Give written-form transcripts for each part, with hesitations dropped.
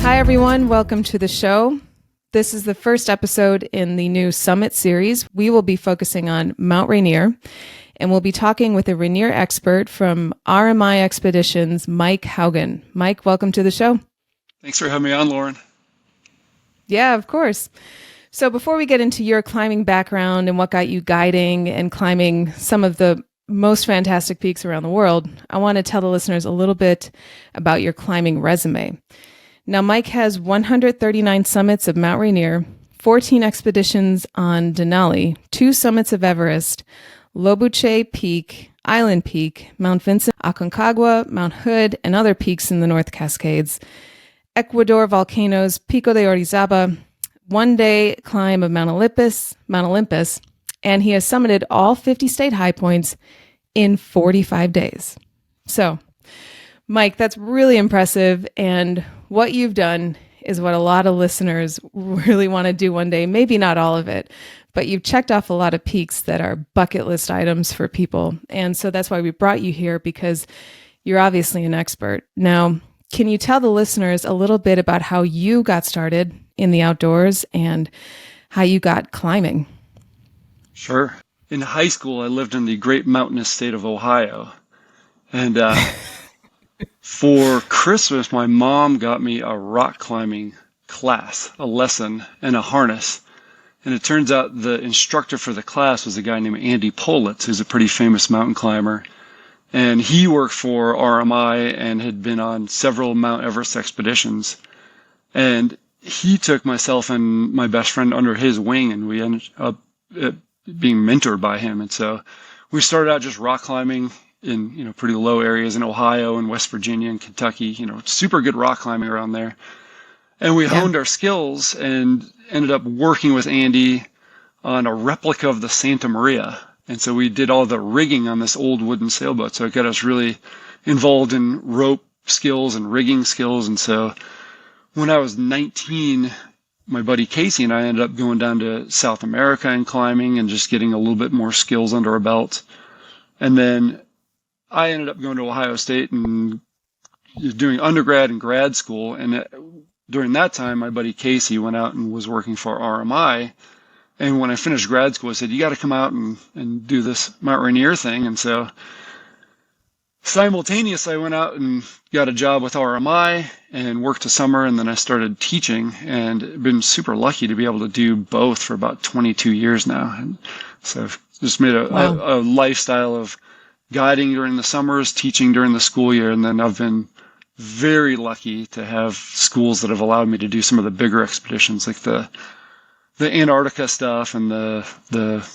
Hi, everyone. Welcome to the show. This is the first episode in the new Summit series. We will be focusing on Mount Rainier, and we'll be talking with a Rainier expert from RMI Expeditions, Mike Haugen. Mike, welcome to the show. Thanks for having me on, Lauren. Yeah, of course. So before we get into your climbing background and what got you guiding and climbing some of the most fantastic peaks around the world, I want to tell the listeners a little bit about your climbing resume. Now, Mike has 139 summits of Mount Rainier, 14 expeditions on Denali, 2 summits of Everest, Lobuche Peak, Island Peak, Mount Vincent, Aconcagua, Mount Hood, and other peaks in the North Cascades, Ecuador volcanoes, Pico de Orizaba, one-day climb of Mount Olympus, and he has summited all 50 state high points in 45 days. So, Mike, that's really impressive, and what you've done is what a lot of listeners really want to do one day. Maybe not all of it, but you've checked off a lot of peaks that are bucket list items for people. And so that's why we brought you here, because you're obviously an expert. Now, can you tell the listeners a little bit about how you got started in the outdoors and how you got climbing? Sure. In high school, I lived in the great mountainous state of Ohio. And for Christmas, my mom got me a rock climbing class, a lesson, and a harness. And it turns out the instructor for the class was a guy named Andy Politz, who's a pretty famous mountain climber. And he worked for RMI and had been on several Mount Everest expeditions. And he took myself and my best friend under his wing, and we ended up being mentored by him. And so we started out just rock climbing in, pretty low areas in Ohio and West Virginia and Kentucky, super good rock climbing around there. And we honed our skills and ended up working with Andy on a replica of the Santa Maria. And so we did all the rigging on this old wooden sailboat. So it got us really involved in rope skills and rigging skills. And so when I was 19, my buddy Casey and I ended up going down to South America and climbing and just getting a little bit more skills under our belt. And then I ended up going to Ohio State and doing undergrad and grad school. And during that time, my buddy Casey went out and was working for RMI. And when I finished grad school, I said, you got to come out and do this Mount Rainier thing. And so simultaneously, I went out and got a job with RMI and worked a summer. And then I started teaching, and been super lucky to be able to do both for about 22 years now. And so I've just made a lifestyle of guiding during the summers, teaching during the school year. And then I've been very lucky to have schools that have allowed me to do some of the bigger expeditions, like the Antarctica stuff and the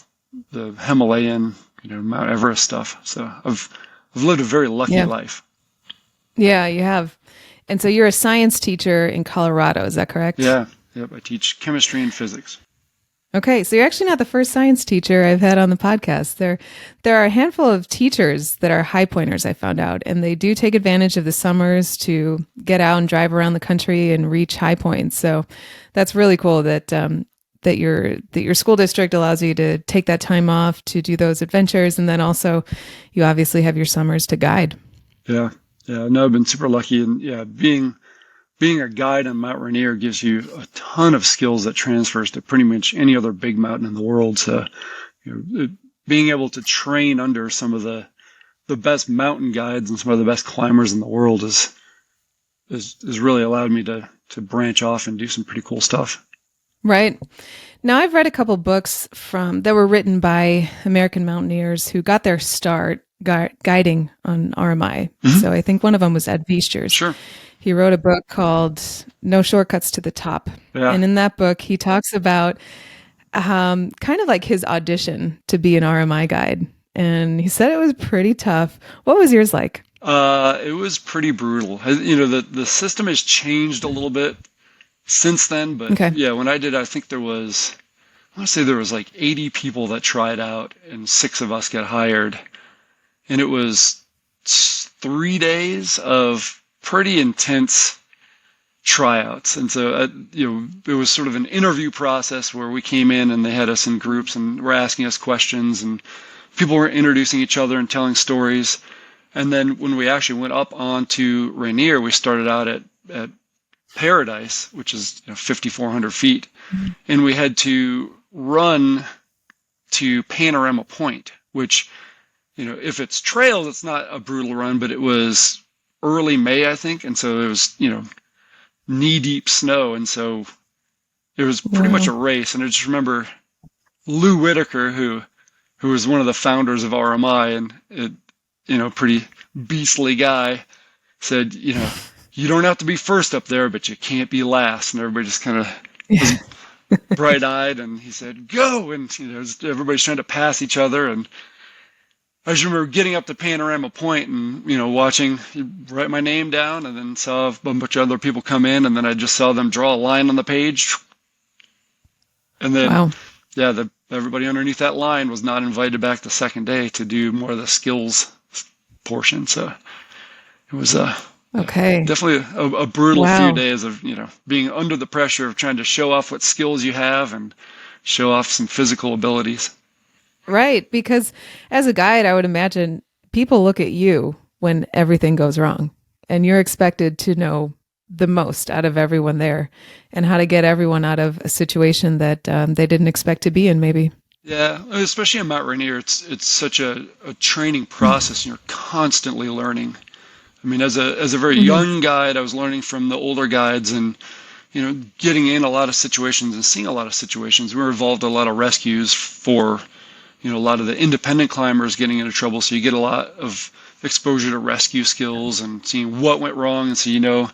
Himalayan, Mount Everest stuff. So I've lived a very lucky life. Yeah, you have. And so you're a science teacher in Colorado, is that correct? Yeah. Yep. I teach chemistry and physics. Okay, so you're actually not the first science teacher I've had on the podcast. There are a handful of teachers that are highpointers, I found out, and they do take advantage of the summers to get out and drive around the country and reach high points. So that's really cool that your school district allows you to take that time off to do those adventures, and then also you obviously have your summers to guide. Yeah. No, I've been super lucky, and being a guide on Mount Rainier gives you a ton of skills that transfers to pretty much any other big mountain in the world. So, being able to train under some of the best mountain guides and some of the best climbers in the world has really allowed me to branch off and do some pretty cool stuff. Right. Now, I've read a couple books that were written by American mountaineers who got their start guiding on RMI. Mm-hmm. So I think one of them was Ed Viesturs. Sure. He wrote a book called No Shortcuts to the Top. Yeah. And in that book, he talks about kind of like his audition to be an RMI guide. And he said it was pretty tough. What was yours like? It was pretty brutal. The system has changed a little bit since then. But yeah, when I did, I think there was like 80 people that tried out and 6 of us got hired. And it was 3 days of pretty intense tryouts. And so, it was sort of an interview process where we came in and they had us in groups and were asking us questions, and people were introducing each other and telling stories. And then when we actually went up onto Rainier, we started out at Paradise, which is 5,400 feet. And we had to run to Panorama Point, which, if it's trails, it's not a brutal run, but it was early May, I think. And so it was, knee deep snow. And so it was pretty much a race. And I just remember Lou Whitaker, who was one of the founders of RMI and, pretty beastly guy, said, you don't have to be first up there, but you can't be last. And everybody just kind of was bright-eyed, and he said, go! And everybody's trying to pass each other. And I just remember getting up to Panorama Point and, watching, write my name down, and then saw a bunch of other people come in, and then I just saw them draw a line on the page. And then, everybody underneath that line was not invited back the second day to do more of the skills portion. So it was definitely a brutal few days of, being under the pressure of trying to show off what skills you have and show off some physical abilities. Right. Because as a guide, I would imagine people look at you when everything goes wrong, and you're expected to know the most out of everyone there and how to get everyone out of a situation that they didn't expect to be in, maybe. Yeah, especially in Mount Rainier, it's such a training process, and you're constantly learning. I mean, as a very young guide, I was learning from the older guides and, getting in a lot of situations and seeing a lot of situations. We were involved in a lot of rescues for, a lot of the independent climbers getting into trouble. So you get a lot of exposure to rescue skills and seeing what went wrong, and so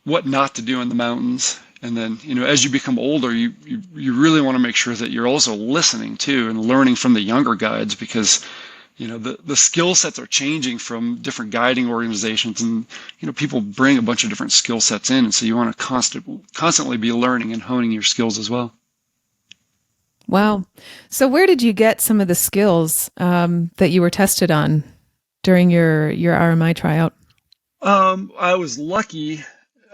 what not to do in the mountains. And then, as you become older, you really want to make sure that you're also listening too and learning from the younger guides, because the skill sets are changing from different guiding organizations, and people bring a bunch of different skill sets in, and so you want to constantly be learning and honing your skills as well. Wow. So where did you get some of the skills that you were tested on during your RMI tryout? I was lucky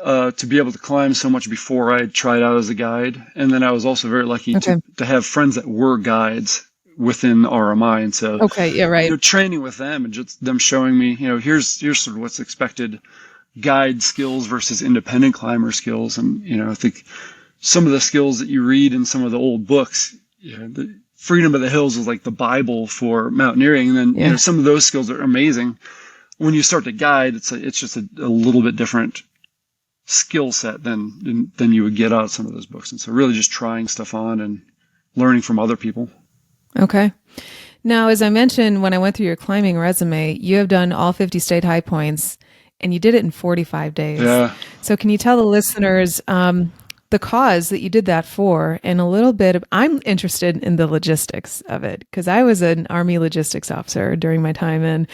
to be able to climb so much before I tried out as a guide, and then I was also very lucky to have friends that were guides within RMI, and so training with them and just them showing me, here's sort of what's expected guide skills versus independent climber skills. And I think some of the skills that you read in some of the old books, the Freedom of the Hills is like the Bible for mountaineering, and then some of those skills are amazing. When you start to guide, it's just a little bit different skill set than you would get out of some of those books. And so really just trying stuff on and learning from other people. Okay. Now, as I mentioned, when I went through your climbing resume, you have done all 50 state high points, and you did it in 45 days. Yeah. So can you tell the listeners the cause that you did that for, and a little bit of, I'm interested in the logistics of it, because I was an Army logistics officer during my time in,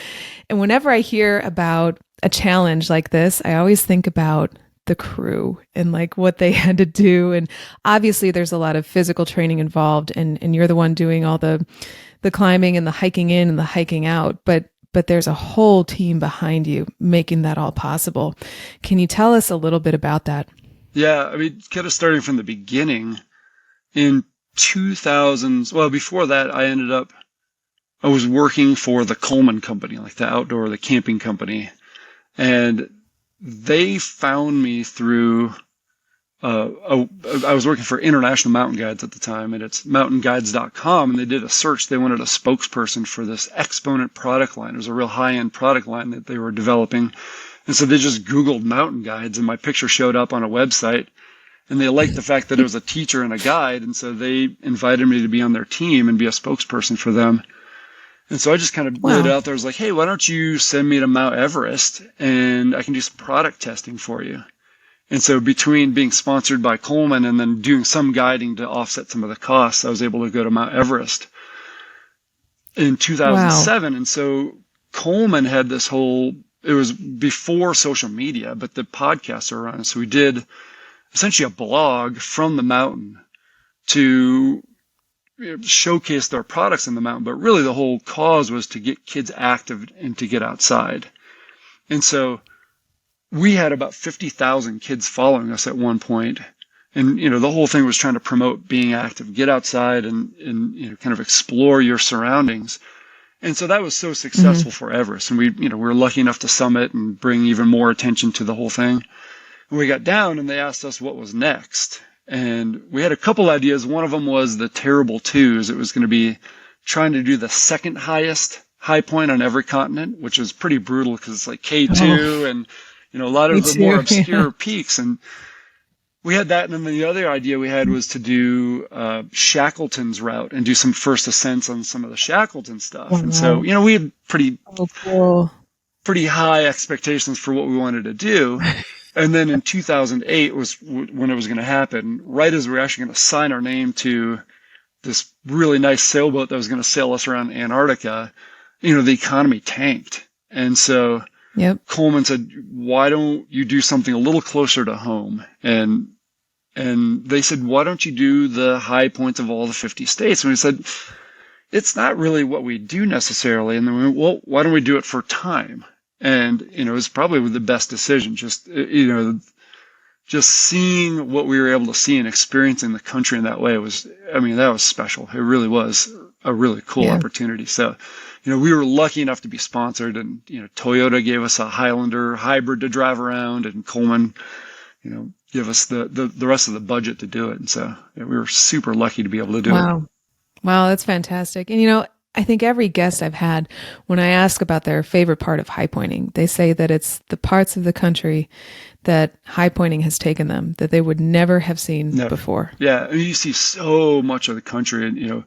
and whenever I hear about a challenge like this, I always think about the crew and like what they had to do. And obviously there's a lot of physical training involved, and you're the one doing all the climbing and the hiking in and the hiking out, but there's a whole team behind you making that all possible. Can you tell us a little bit about that? Yeah, I mean, kind of starting from the beginning in 2000s. Well, before that, I was working for the Coleman Company, like the camping company. And they found me through, I was working for International Mountain Guides at the time, and it's mountainguides.com, and they did a search. They wanted a spokesperson for this Exponent product line. It was a real high-end product line that they were developing. And so they just Googled mountain guides, and my picture showed up on a website, and they liked the fact that it was a teacher and a guide. And so they invited me to be on their team and be a spokesperson for them. And so I just kind of laid it out there. I was like, hey, why don't you send me to Mount Everest, and I can do some product testing for you. And so between being sponsored by Coleman and then doing some guiding to offset some of the costs, I was able to go to Mount Everest in 2007. Wow. And so Coleman had this whole, it was before social media, but the podcasts are around. So we did essentially a blog from the mountain to showcase their products in the mountain. But really the whole cause was to get kids active and to get outside. And so we had about 50,000 kids following us at one point. And, the whole thing was trying to promote being active, get outside and kind of explore your surroundings. And so that was so successful for Everest. And we were lucky enough to summit and bring even more attention to the whole thing. And we got down and they asked us what was next. And we had a couple ideas. One of them was the terrible twos. It was going to be trying to do the second highest high point on every continent, which is pretty brutal because it's like K2 and, a lot Me of the more too. obscure peaks. And we had that. And then the other idea we had was to do Shackleton's route and do some first ascents on some of the Shackleton stuff. And so, Wow. we had Oh, cool. pretty high expectations for what we wanted to do. And then in 2008 was when it was going to happen, right as we were actually going to sign our name to this really nice sailboat that was going to sail us around Antarctica, the economy tanked. And so Yep. Coleman said, why don't you do something a little closer to home? And they said, why don't you do the high points of all the 50 states? And we said, it's not really what we do necessarily. And then we went, well, why don't we do it for time? And, it was probably the best decision. Just, just seeing what we were able to see and experiencing the country in that way that was special. It really was a really cool opportunity. So, we were lucky enough to be sponsored, and, Toyota gave us a Highlander hybrid to drive around, and Coleman, give us the rest of the budget to do it. And so we were super lucky to be able to do it. Wow. Wow, that's fantastic. And I think every guest I've had, when I ask about their favorite part of high pointing, they say that it's the parts of the country that high pointing has taken them that they would never have seen before. Yeah, you see so much of the country, and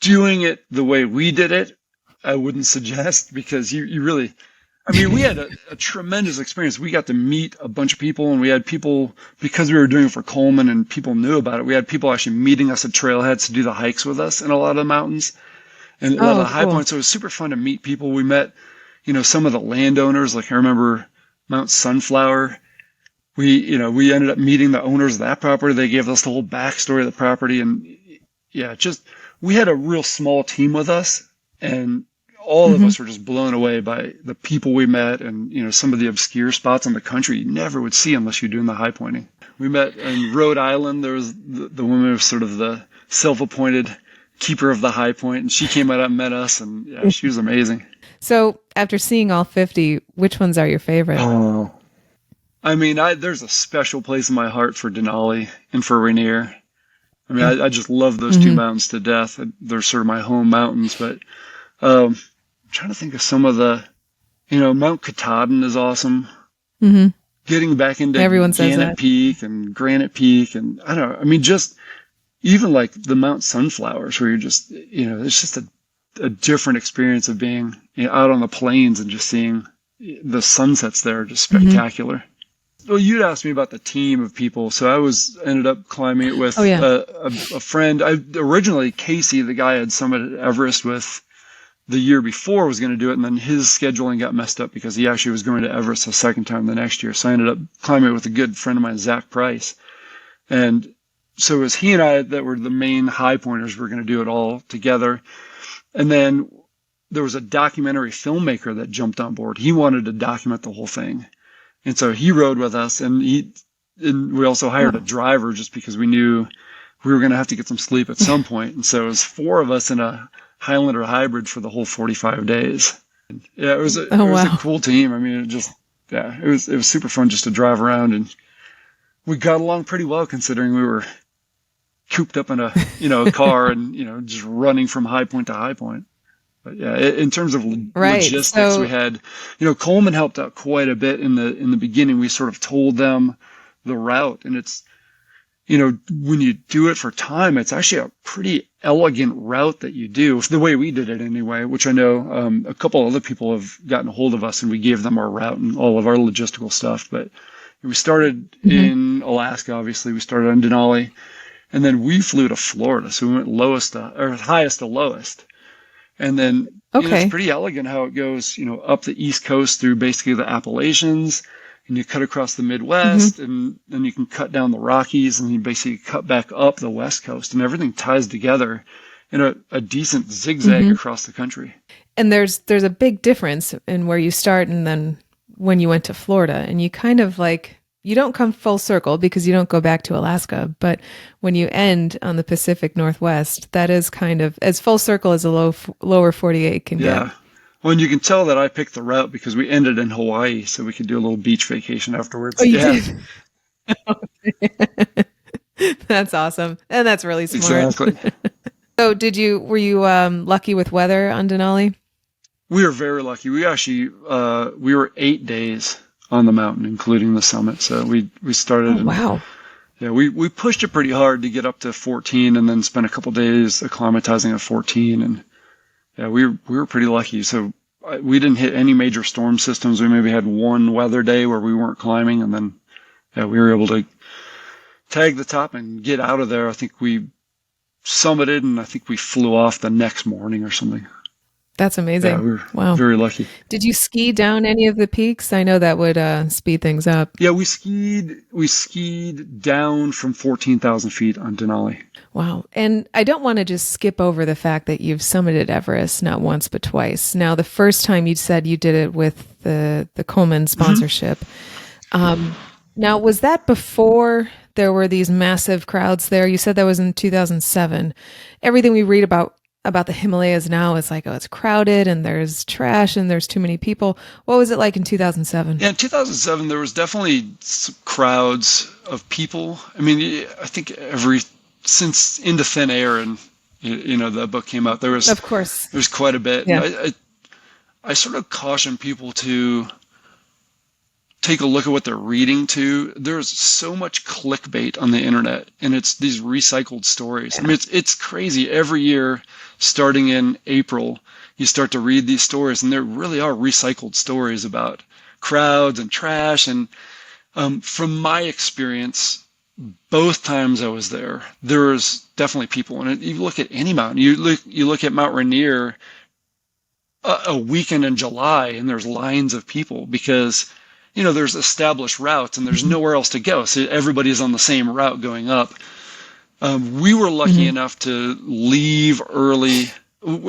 doing it the way we did it, I wouldn't suggest, because you really, we had a tremendous experience. We got to meet a bunch of people, and we had people, because we were doing it for Coleman and people knew about it, we had people actually meeting us at trailheads to do the hikes with us in a lot of the mountains and a lot of the high points. So it was super fun to meet people. We met, some of the landowners. Like I remember Mount Sunflower. We ended up meeting the owners of that property. They gave us the whole backstory of the property. And we had a real small team with us, and all of us were just blown away by the people we met and, some of the obscure spots in the country you never would see unless you're doing the high pointing. We met in Rhode Island. There was the woman who was sort of the self-appointed keeper of the high point, and she came out and met us, and she was amazing. So after seeing all 50, which ones are your favorite? Oh, there's a special place in my heart for Denali and for Rainier. I just love those two mountains to death. They're sort of my home mountains, but I'm trying to think of some of the, Mount Katahdin is awesome. Mm-hmm. Getting back into Gannett Peak and Granite Peak, and I don't know, just even like the Mount Sunflowers, where you're just, it's just a different experience of being out on the plains and just seeing the sunsets there are just spectacular. Well, you'd asked me about the team of people, so I ended up climbing it with a friend. Originally, Casey, the guy I had summited Everest with the year before, was going to do it, and then his scheduling got messed up because he actually was going to Everest a second time the next year. So I ended up climbing it with a good friend of mine, Zach Price. And so it was he and I that were the main high pointers. We were going to do it all together. And then there was a documentary filmmaker that jumped on board. He wanted to document the whole thing. And so he rode with us, and we also hired a driver just because we knew we were going to have to get some sleep at some point. And so it was 4 of us in a Highlander hybrid for the whole 45 days. And it was a cool team. It was super fun just to drive around, and we got along pretty well considering we were cooped up in a car and, just running from high point to high point. But yeah, in terms of logistics, we had, Coleman helped out quite a bit in the beginning. We sort of told them the route, and it's, when you do it for time, it's actually a pretty elegant route that you do, the way we did it anyway, which I know a couple other people have gotten a hold of us, and we gave them our route and all of our logistical stuff. But we started in Alaska, obviously. We started on Denali, and then we flew to Florida. So we went highest to lowest. And then it's pretty elegant how it goes, up the East Coast through basically the Appalachians, and you cut across the Midwest, and then you can cut down the Rockies, and you basically cut back up the West Coast, and everything ties together in a decent zigzag across the country. And there's a big difference in where you start and then when you went to Florida, and you kind of you don't come full circle because you don't go back to Alaska, but when you end on the Pacific Northwest, that is kind of as full circle as a lower 48 can get. Well, and you can tell that I picked the route because we ended in Hawaii, so we could do a little beach vacation Oh, afterwards. you Yeah, did? That's awesome. And that's really smart. exactly. So were you lucky with weather on Denali? We were very lucky. We actually we were 8 days on the mountain, including the summit. So we started Oh, and wow. yeah, we pushed it pretty hard to get up to 14, and then spent a couple days acclimatizing at 14. And yeah, we were pretty lucky. So we didn't hit any major storm systems. We maybe had one weather day where we weren't climbing, and then yeah, we were able to tag the top and get out of there. I think we summited, and I think we flew off the next morning or something. That's Yeah, amazing. we were Wow. very lucky. Did you ski down any of the peaks? I know that would speed things up. Yeah, we skied down from 14,000 feet on Denali. Wow. And I don't want to just skip over the fact that you've summited Everest not once but twice. Now, the first time you said you did it with the Coleman sponsorship. Now, was that before there were these massive crowds there? You said that was in 2007. Everything we read about the Himalayas now is like, oh, it's crowded and there's trash and there's too many people. What was it like in 2007? Yeah, in 2007, there was definitely crowds of people. I mean, I think since Into Thin Air and the book came out, Of course. there's quite a bit. And Yeah. I sort of caution people to take a look at what they're reading too. There's so much clickbait on the internet, and it's these recycled stories. I mean, it's crazy. Every year, starting in April, you start to read these stories, and there really are recycled stories about crowds and trash. And from my experience, both times I was there was definitely people. And you look at any mountain, you look at Mount Rainier a weekend in July, and there's lines of people because there's established routes and there's nowhere else to go. So everybody's on the same route going up. We were lucky enough to leave early.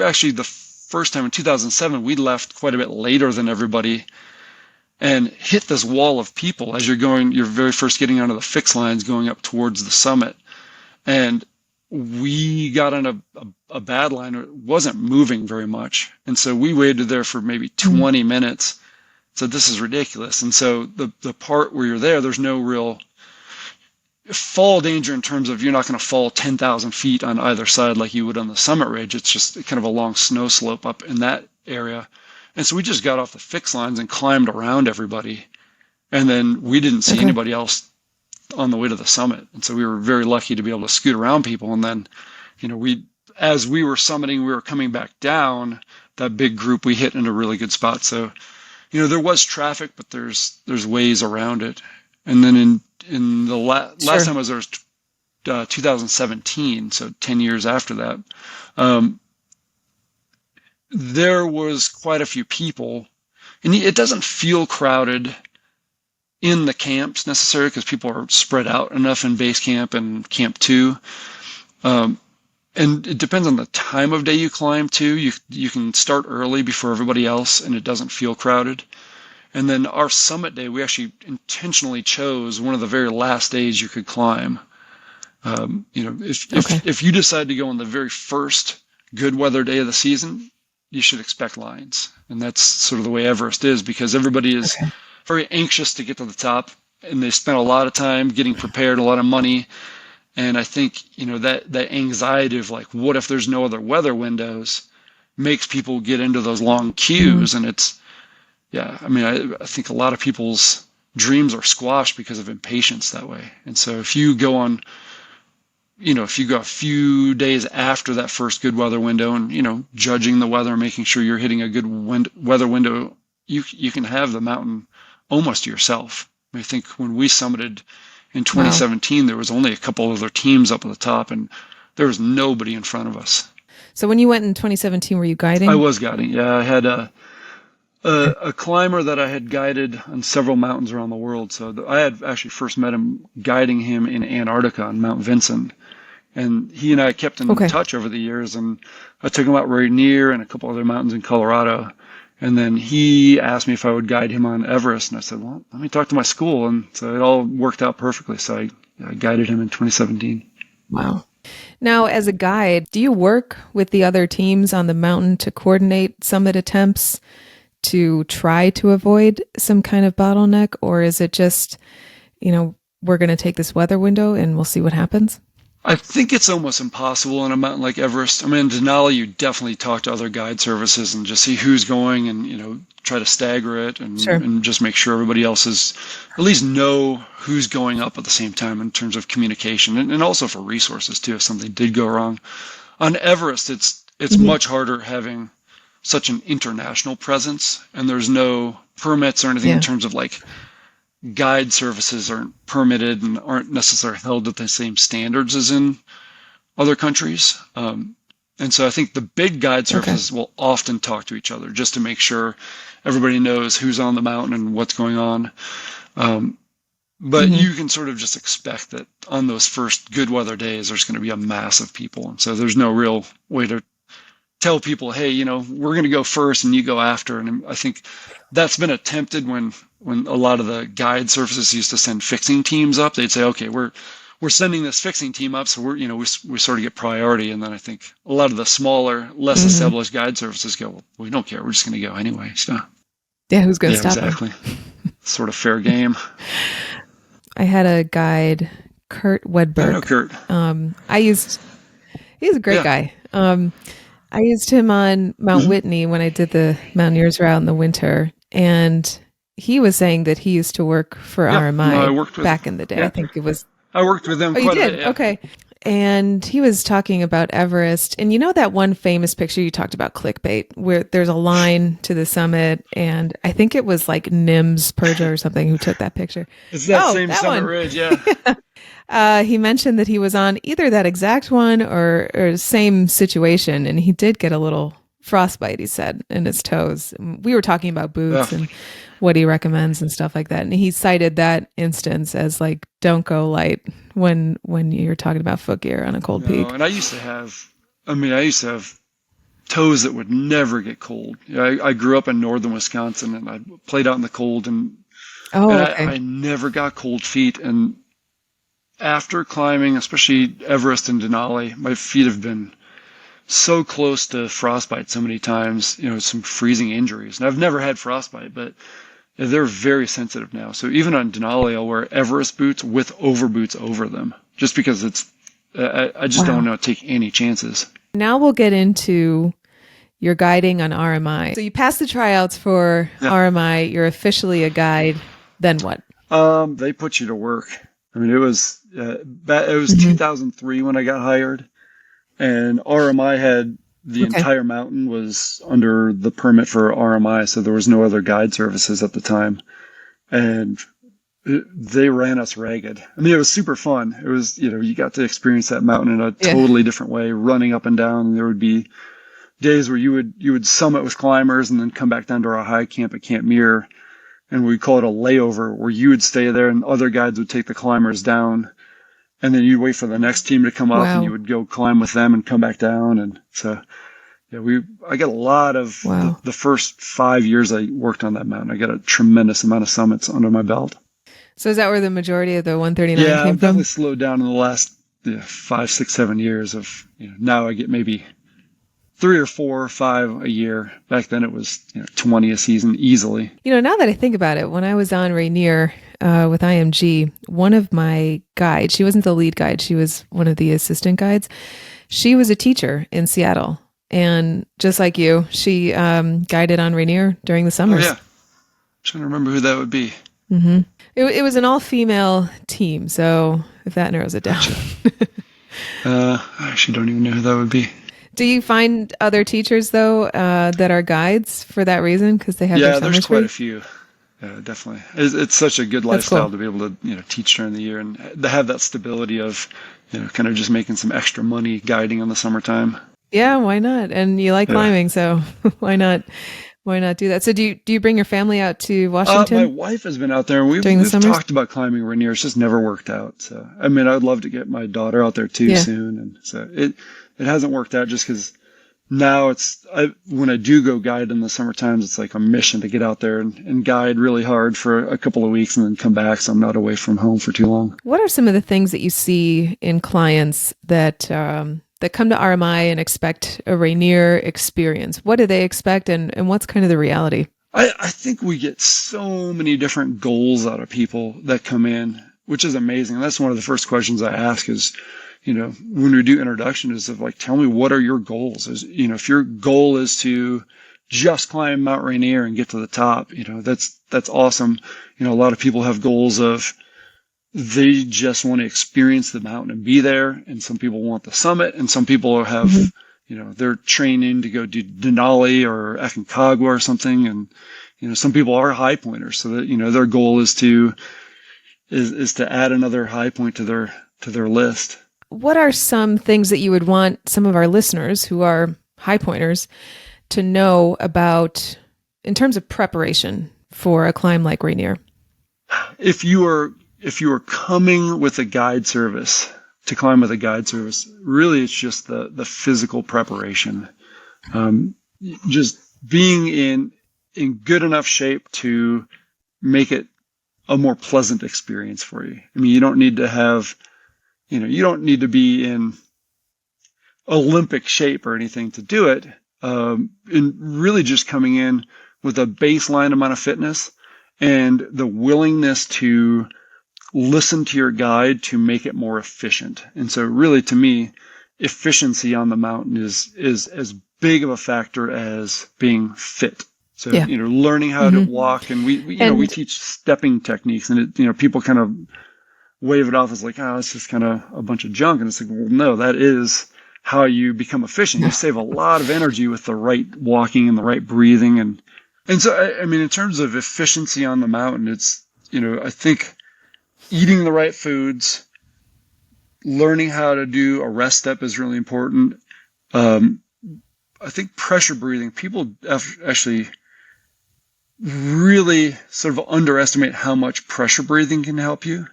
Actually, the first time in 2007, we left quite a bit later than everybody and hit this wall of people as you're very first getting onto the fixed lines going up towards the summit. And we got on a bad line. It wasn't moving very much. And so we waited there for maybe 20 minutes. So this is ridiculous. And so the part where you're there's no real fall danger in terms of you're not going to fall 10,000 feet on either side like you would on the summit ridge. It's just kind of a long snow slope up in that area. And so we just got off the fixed lines and climbed around everybody. And then we didn't see anybody else on the way to the summit. And so we were very lucky to be able to scoot around people. And then, as we were summiting, we were coming back down that big group, we hit in a really good spot. So, there was traffic, but there's ways around it. And then in the last time I was there was 2017, so 10 years after that, there was quite a few people, and it doesn't feel crowded in the camps necessarily because people are spread out enough in base camp and camp 2. And it depends on the time of day you climb too. You can start early before everybody else, and it doesn't feel crowded. And then our summit day, we actually intentionally chose one of the very last days you could climb. If you decide to go on the very first good weather day of the season, you should expect lines. And that's sort of the way Everest is because everybody is very anxious to get to the top, and they spend a lot of time getting prepared, a lot of money. And I think, that anxiety of like, what if there's no other weather windows makes people get into those long queues. And I think a lot of people's dreams are squashed because of impatience that way. And so if you go a few days after that first good weather window and, judging the weather, making sure you're hitting a good weather window, you can have the mountain almost to yourself. I think when we summited in 2017, there was only a couple other teams up at the top, and there was nobody in front of us. So when you went in 2017, were you guiding? I was guiding. Yeah, I had a climber that I had guided on several mountains around the world. So I had actually first met him guiding him in Antarctica on Mount Vinson. And he and I kept in touch over the years. And I took him out Rainier and a couple other mountains in Colorado. And then he asked me if I would guide him on Everest. And I said, well, let me talk to my school. And so it all worked out perfectly. So I guided him in 2017. Wow. Now, as a guide, do you work with the other teams on the mountain to coordinate summit attempts to try to avoid some kind of bottleneck? Or is it just, we're going to take this weather window and we'll see what happens? I think it's almost impossible on a mountain like Everest. I mean, in Denali, you definitely talk to other guide services and just see who's going and, try to stagger it Sure. and just make sure everybody else is at least know who's going up at the same time in terms of communication and also for resources too, if something did go wrong. On Everest, it's much harder having such an international presence and there's no permits or anything in terms of like guide services aren't permitted and aren't necessarily held at the same standards as in other countries. And so I think the big guide services will often talk to each other just to make sure everybody knows who's on the mountain and what's going on. But you can sort of just expect that on those first good weather days, there's going to be a mass of people. And so there's no real way to tell people, hey, we're going to go first and you go after. And I think that's been attempted when a lot of the guide services used to send fixing teams up. They'd say, okay, we're sending this fixing team up, so we sort of get priority. And then I think a lot of the smaller, less established guide services go, well, we don't care. We're just going to go anyway. So yeah, who's going to stop exactly. Sort of fair game. I had a guide, Kurt Wedberg. I know Kurt. He's a great guy. I used him on Mount Whitney when I did the Mountaineers route in the winter, and he was saying that he used to work for RMI back in the day. Yeah. I think it was. I worked with them. Oh, you did? Yeah. Okay. And he was talking about Everest. And that one famous picture you talked about, clickbait, where there's a line to the summit. And I think it was like Nims Perja or something who took that picture. It's that same summit ridge, yeah. He mentioned that he was on either that exact one or same situation. And he did get a little frostbite, he said, in his toes. We were talking about boots and what he recommends and stuff like that. And he cited that instance as like, don't go light when you're talking about foot gear on a cold peak. And I used to have toes that would never get cold. I grew up in northern Wisconsin and I played out in the cold I never got cold feet. And after climbing, especially Everest and Denali, my feet have been so close to frostbite so many times, some freezing injuries. And I've never had frostbite, but they're very sensitive now. So even on Denali, I'll wear Everest boots with overboots over them, just because I just don't want to take any chances. Now we'll get into your guiding on RMI. So you passed the tryouts for RMI. You're officially a guide. Then what? They put you to work. I mean, it was 2003 when I got hired, and RMI had the entire mountain was under the permit for RMI, so there was no other guide services at the time. And they ran us ragged. I mean, it was super fun. It was, you got to experience that mountain in a totally different way, running up and down. And there would be days where you would summit with climbers and then come back down to our high camp at Camp Muir. And we call it a layover, where you would stay there and other guides would take the climbers down. And then you'd wait for the next team to come up and you would go climb with them and come back down. And so, I got a lot of the first 5 years I worked on that mountain. I got a tremendous amount of summits under my belt. So is that where the majority of the 139 came I've from? definitely slowed down in the last 5, 6, 7 years of, now I get maybe 3 or 4 or 5 a year. Back then it was 20 a season easily. Now that I think about it, when I was on Rainier with IMG, one of my guides, she wasn't the lead guide, she was one of the assistant guides. She was a teacher in Seattle. And just like you, she guided on Rainier during the summers. Oh, yeah. I'm trying to remember who that would be. Mm-hmm. It was an all-female team, so if that narrows it down. I actually don't even know who that would be. Do you find other teachers, though, that are guides for that reason? Because they have their summers there's quite free? a few. Definitely. It's such a good lifestyle to be able to teach during the year and to have that stability of kind of just making some extra money guiding in the summertime. Yeah, why not? And you like climbing, so why not do that? So do you bring your family out to Washington? My wife has been out there, and we've talked about climbing Rainier. It's just never worked out. So I mean, I'd love to get my daughter out there too soon, and so it hasn't worked out just because now when I do go guide in the summer times, it's like a mission to get out there and guide really hard for a couple of weeks and then come back so I'm not away from home for too long. What are some of the things that you see in clients that come to RMI and expect a Rainier experience? What do they expect, and what's kind of the reality? I think we get so many different goals out of people that come in, which is amazing. And that's one of the first questions I ask is, when we do introduction is of like, tell me, what are your goals? If your goal is to just climb Mount Rainier and get to the top, that's awesome. A lot of people have goals of they just want to experience the mountain and be there. And some people want the summit, and some people have, they're training to go do Denali or Aconcagua or something. And, some people are high pointers, so that, their goal is to add another high point to their list. What are some things that you would want some of our listeners who are high pointers to know about in terms of preparation for a climb like Rainier? If you are coming with a guide service, to climb with a guide service, really it's just the physical preparation. Just being in good enough shape to make it a more pleasant experience for you. I mean, you don't need to be in Olympic shape or anything to do it. And really just coming in with a baseline amount of fitness and the willingness to listen to your guide to make it more efficient. And so really, to me, efficiency on the mountain is as big of a factor as being fit. So, learning how to walk, and we teach stepping techniques, and people kind of wave it off as like, it's just kind of a bunch of junk. And it's like, well, no, that is how you become efficient. You save a lot of energy with the right walking and the right breathing. And so, I mean, in terms of efficiency on the mountain, it's, I think eating the right foods, learning how to do a rest step is really important. I think pressure breathing, people actually really sort of underestimate how much pressure breathing can help you.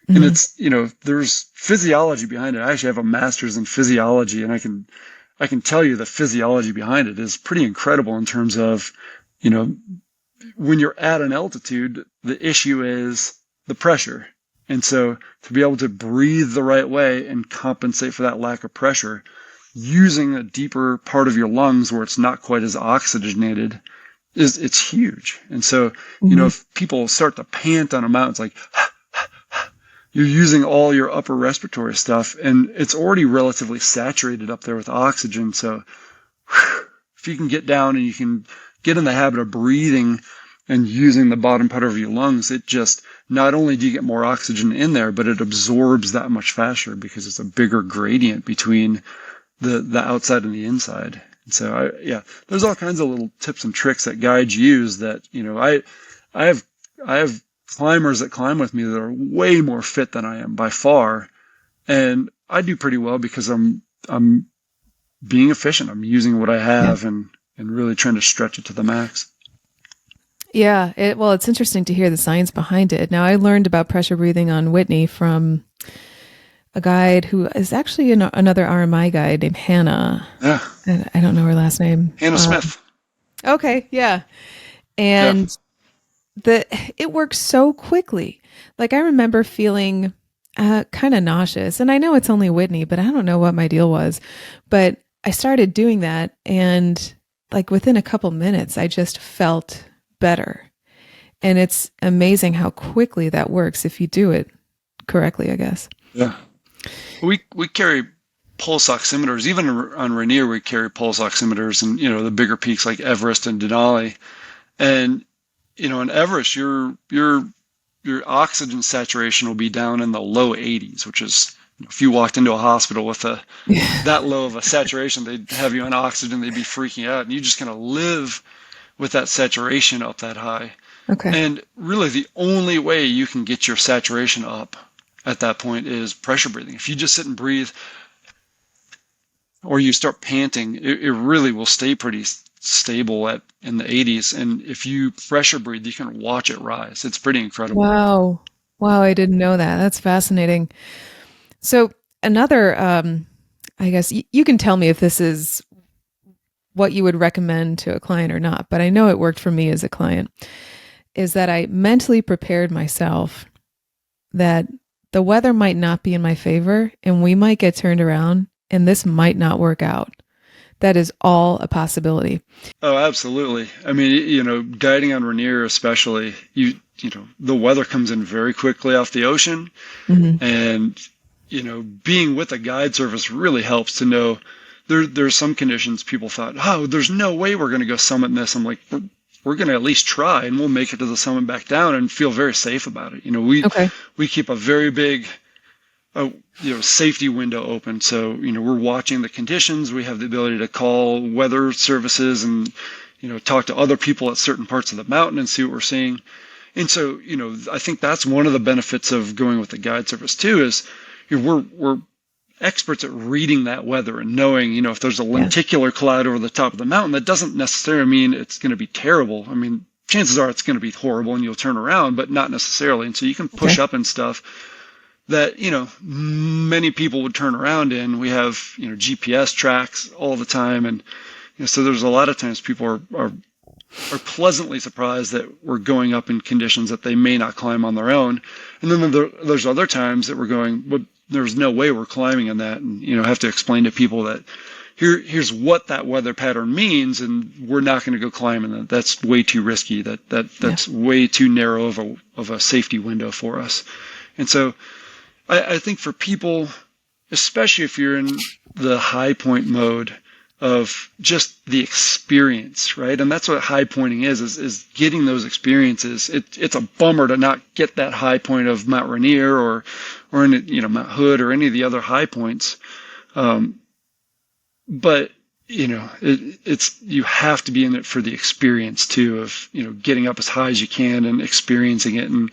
And it's, there's physiology behind it. I actually have a master's in physiology, and I can tell you the physiology behind it is pretty incredible in terms of, when you're at an altitude, the issue is the pressure. And so to be able to breathe the right way and compensate for that lack of pressure, using a deeper part of your lungs where it's not quite as oxygenated, it's huge. And so, if people start to pant on a mountain, it's like, you're using all your upper respiratory stuff, and it's already relatively saturated up there with oxygen. So if you can get down and you can get in the habit of breathing and using the bottom part of your lungs, it just, not only do you get more oxygen in there, but it absorbs that much faster because it's a bigger gradient between the outside and the inside. And so there's all kinds of little tips and tricks that guides use that, I have climbers that climb with me that are way more fit than I am by far. And I do pretty well because I'm being efficient. I'm using what I have and really trying to stretch it to the max. Yeah. It's interesting to hear the science behind it. Now, I learned about pressure breathing on Whitney from a guide who is actually another RMI guide named Hannah. Yeah. And I don't know her last name. Hannah Smith. Okay. Yeah. And it works so quickly. Like, I remember feeling kind of nauseous, and I know it's only Whitney, but I don't know what my deal was. But I started doing that, and like within a couple minutes, I just felt better. And it's amazing how quickly that works if you do it correctly, I guess. Yeah. We carry pulse oximeters. Even on Rainier, we carry pulse oximeters, and the bigger peaks like Everest and Denali. And in Everest, your oxygen saturation will be down in the low 80s, which is, if you walked into a hospital with that low of a saturation, they'd have you on oxygen, they'd be freaking out, and you just kind of live with that saturation up that high. Okay. And really, the only way you can get your saturation up at that point is pressure breathing. If you just sit and breathe, or you start panting, it really will stay pretty stable in the 80s. And if you pressure breathe, you can watch it rise. It's pretty incredible. Wow. I didn't know that. That's fascinating. So another, I guess you can tell me if this is what you would recommend to a client or not, but I know it worked for me as a client, is that I mentally prepared myself that the weather might not be in my favor and we might get turned around and this might not work out. That is all a possibility. Oh, absolutely. I mean, guiding on Rainier especially, the weather comes in very quickly off the ocean, Mm-hmm. and being with a guide service really helps to know there's some conditions people thought, oh, there's no way we're going to go summit this. I'm like, we're going to at least try, and we'll make it to the summit back down and feel very safe about it. Okay. We keep a very big safety window open. So, we're watching the conditions. We have the ability to call weather services and, talk to other people at certain parts of the mountain and see what we're seeing. And so, I think that's one of the benefits of going with the guide service too, is we're experts at reading that weather and knowing, if there's a lenticular cloud over the top of the mountain, that doesn't necessarily mean it's going to be terrible. I mean, chances are it's going to be horrible and you'll turn around, but not necessarily. And so you can push up and stuff that, many people would turn around in. We have, GPS tracks all the time. And, so there's a lot of times people are pleasantly surprised that we're going up in conditions that they may not climb on their own. And then there's other times that we're going, but there's no way we're climbing in that. And, have to explain to people that here's what that weather pattern means. And we're not going to go climbing that. That's way too risky. That's way too narrow of a safety window for us. And so I think for people, especially if you're in the high point mode of just the experience, right? And that's what high pointing is getting those experiences. It's a bummer to not get that high point of Mount Rainier or Mount Hood or any of the other high points. But it's you have to be in it for the experience too of, getting up as high as you can and experiencing it. And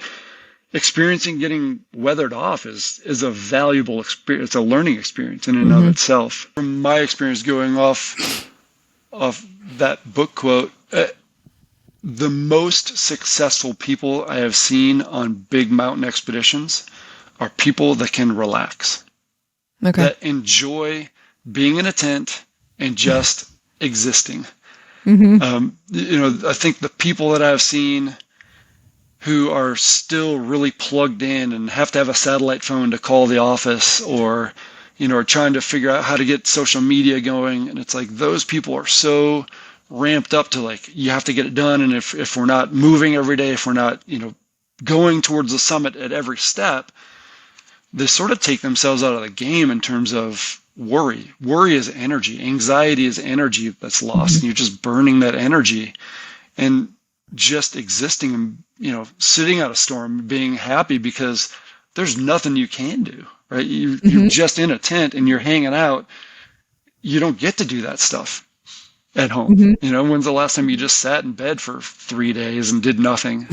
experiencing getting weathered off is a valuable experience. It's a learning experience in and of itself. From my experience going off that book quote, the most successful people I have seen on big mountain expeditions are people that can relax, that enjoy being in a tent and just existing. I think the people that I've seen who are still really plugged in and have to have a satellite phone to call the office or, are trying to figure out how to get social media going. And it's like those people are so ramped up to like, you have to get it done. And if we're not moving every day, if we're not, going towards the summit at every step, they sort of take themselves out of the game in terms of worry. Worry is energy. Anxiety is energy that's lost. And you're just burning that energy. And just existing and, sitting out a storm, being happy because there's nothing you can do, right? You're just in a tent and you're hanging out. You don't get to do that stuff at home. When's the last time you just sat in bed for 3 days and did nothing?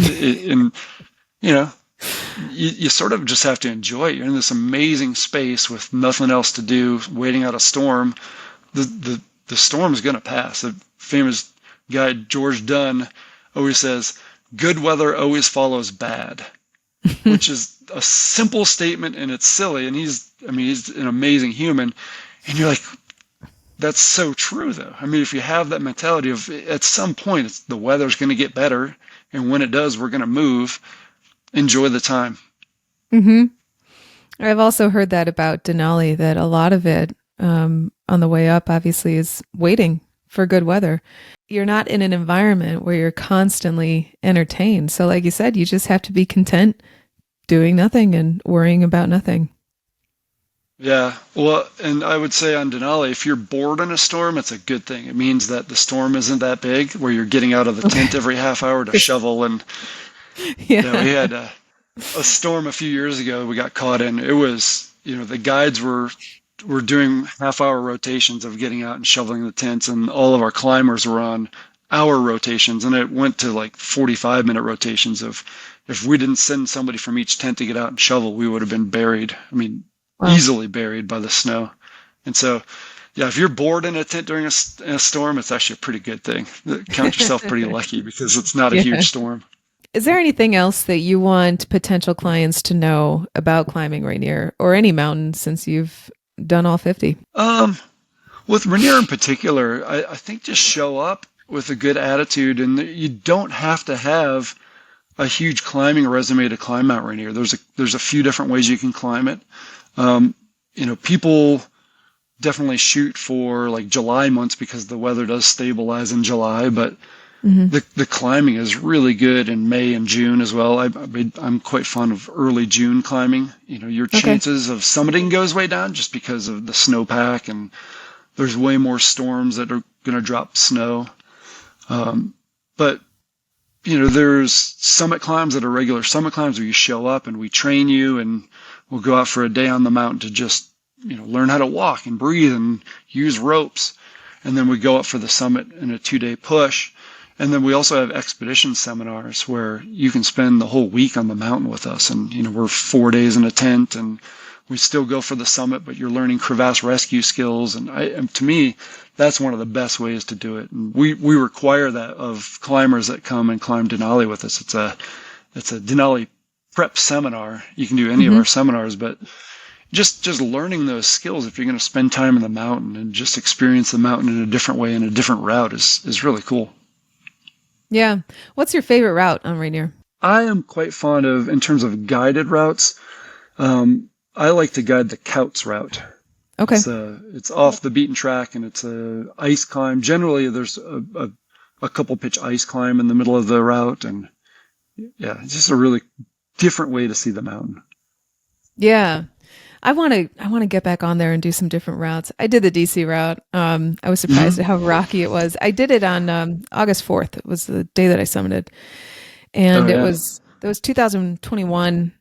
You sort of just have to enjoy it. You're in this amazing space with nothing else to do, waiting out a storm. The storm is going to pass. The famous guy, George Dunn, always says, good weather always follows bad, which is a simple statement and it's silly. And he's an amazing human. And you're like, that's so true though. I mean, if you have that mentality of at some point, the weather's going to get better. And when it does, we're going to move. Enjoy the time. I've also heard that about Denali, that a lot of it on the way up, obviously, is waiting for good weather. You're not in an environment where you're constantly entertained. So like you said, you just have to be content doing nothing and worrying about nothing. Yeah. Well, and I would say on Denali, if you're bored in a storm, it's a good thing. It means that the storm isn't that big where you're getting out of the tent every half hour to shovel. And we had a storm a few years ago we got caught in. It was, the guides were doing half-hour rotations of getting out and shoveling the tents, and all of our climbers were on hour rotations, and it went to like 45-minute rotations of if we didn't send somebody from each tent to get out and shovel, we would have been buried. I mean, easily buried by the snow. And so, yeah, if you're bored in a tent during a storm, it's actually a pretty good thing. Count yourself pretty lucky because it's not a huge storm. Is there anything else that you want potential clients to know about climbing Rainier or any mountain since you've done all 50? Well, With Rainier in particular, I think just show up with a good attitude, and you don't have to have a huge climbing resume to climb Mount Rainier. There's a few different ways you can climb it. People definitely shoot for like July months because the weather does stabilize in July, but the climbing is really good in May and June as well. I'm quite fond of early June climbing. Your Okay. chances of summiting goes way down just because of the snowpack, and there's way more storms that are going to drop snow. But there's summit climbs that are regular summit climbs where you show up and we train you, and we'll go out for a day on the mountain to just learn how to walk and breathe and use ropes. And then we go up for the summit in a 2-day push. And then we also have expedition seminars where you can spend the whole week on the mountain with us. And, we're 4 days in a tent, and we still go for the summit, but you're learning crevasse rescue skills. And to me, that's one of the best ways to do it. And we require that of climbers that come and climb Denali with us. It's a Denali prep seminar. You can do any of our seminars, but just learning those skills, if you're going to spend time in the mountain and just experience the mountain in a different way, in a different route, is really cool. Yeah. What's your favorite route on Rainier? I am quite fond of, in terms of guided routes, I like to guide the Couts route. Okay. It's off the beaten track, and it's a ice climb. Generally, there's a couple pitch ice climb in the middle of the route, and yeah, it's just a really different way to see the mountain. Yeah. I want to get back on there and do some different routes. I did the DC route. I was surprised at how rocky it was. I did it on August 4th. It was the day that I summited. And it was 2021.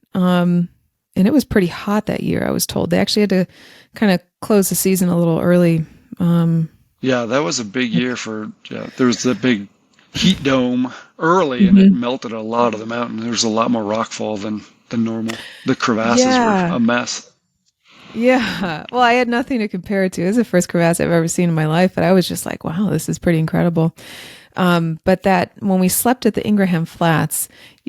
And it was pretty hot that year, I was told. They actually had to kind of close the season a little early. Yeah, that was a big year there was the big heat dome early, and it melted a lot of the mountain. There was a lot more rockfall than normal. The crevasses were a mess. Yeah. Well, I had nothing to compare it to. It was the first crevasse I've ever seen in my life, but I was just like, wow, this is pretty incredible. But that when we slept at the Ingraham Flats,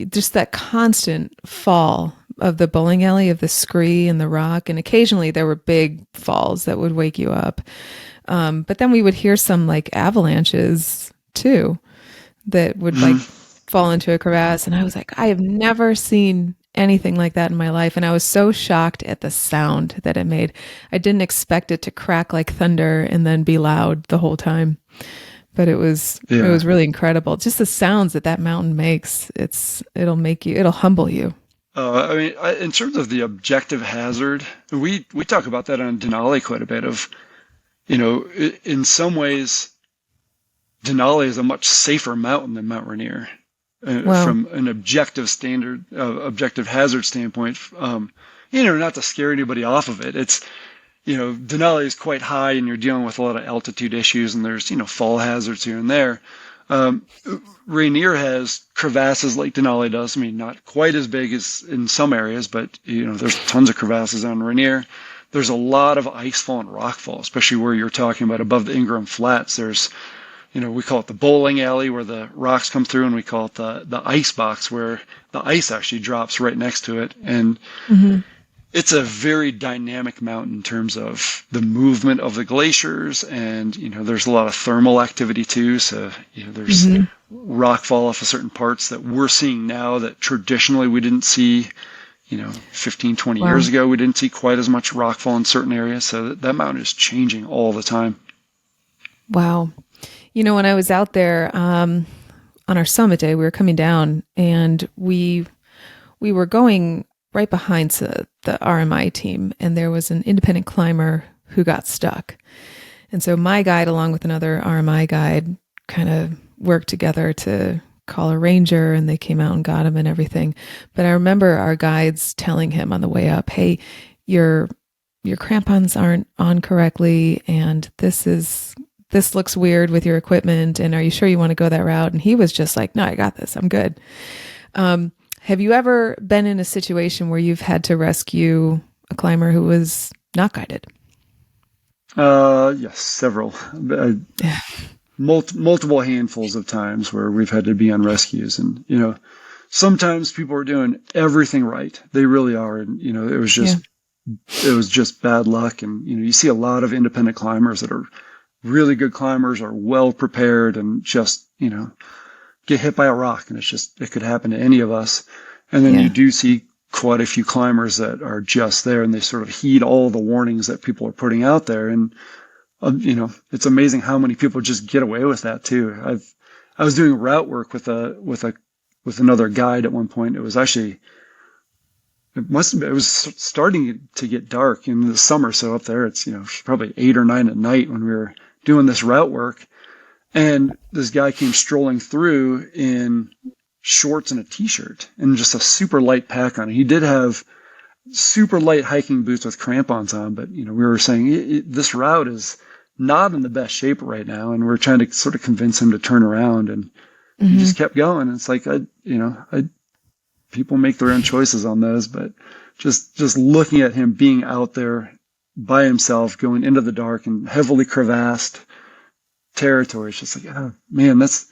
just that constant fall of the bowling alley, of the scree and the rock, and occasionally there were big falls that would wake you up. But then we would hear some like avalanches too that would like fall into a crevasse. And I was like, I have never seen anything like that in my life. And I was so shocked at the sound that it made. I didn't expect it to crack like thunder and then be loud the whole time. But it was really incredible. Just the sounds that mountain makes. It'll humble you. I mean, in terms of the objective hazard, we talk about that on Denali quite a bit. In some ways, Denali is a much safer mountain than Mount Rainier. From an objective hazard standpoint, not to scare anybody off of it. It's, Denali is quite high, and you're dealing with a lot of altitude issues, and there's, fall hazards here and there. Rainier has crevasses like Denali does. I mean, not quite as big as in some areas, but, there's tons of crevasses on Rainier. There's a lot of icefall and rockfall, especially where you're talking about above the Ingraham Flats. There's, we call it the bowling alley where the rocks come through, and we call it the ice box where the ice actually drops right next to it. And it's a very dynamic mountain in terms of the movement of the glaciers, and, there's a lot of thermal activity too. So, there's rockfall off of certain parts that we're seeing now that traditionally we didn't see, 15, 20 years ago. We didn't see quite as much rockfall in certain areas. So that mountain is changing all the time. Wow. When I was out there on our summit day, we were coming down, and we were going right behind the RMI team, and there was an independent climber who got stuck. And so my guide, along with another RMI guide, kind of worked together to call a ranger, and they came out and got him and everything. But I remember our guides telling him on the way up, hey, your crampons aren't on correctly, and this looks weird with your equipment, and are you sure you want to go that route? And he was just like, no, I got this. I'm good. Have you ever been in a situation where you've had to rescue a climber who was not guided? Yes, several. Multiple handfuls of times where we've had to be on rescues. And, sometimes people are doing everything right. They really are. And, it was just bad luck. And, you see a lot of independent climbers that are really good climbers are well prepared and just, get hit by a rock, and it could happen to any of us. And then you Yeah. do see quite a few climbers that are just there, and they sort of heed all the warnings that people are putting out there. And, it's amazing how many people just get away with that too. I was doing route work with another guide at one point. It was starting to get dark in the summer. So up there, it's, probably 8 or 9 at night when we were doing this route work. And this guy came strolling through in shorts and a t-shirt and just a super light pack on. He did have super light hiking boots with crampons on, but, we were saying this route is not in the best shape right now. And we're trying to sort of convince him to turn around, and he just kept going. It's like, people make their own choices on those, but just looking at him being out there by himself, going into the dark and heavily crevassed territory, it's just like, oh man, that's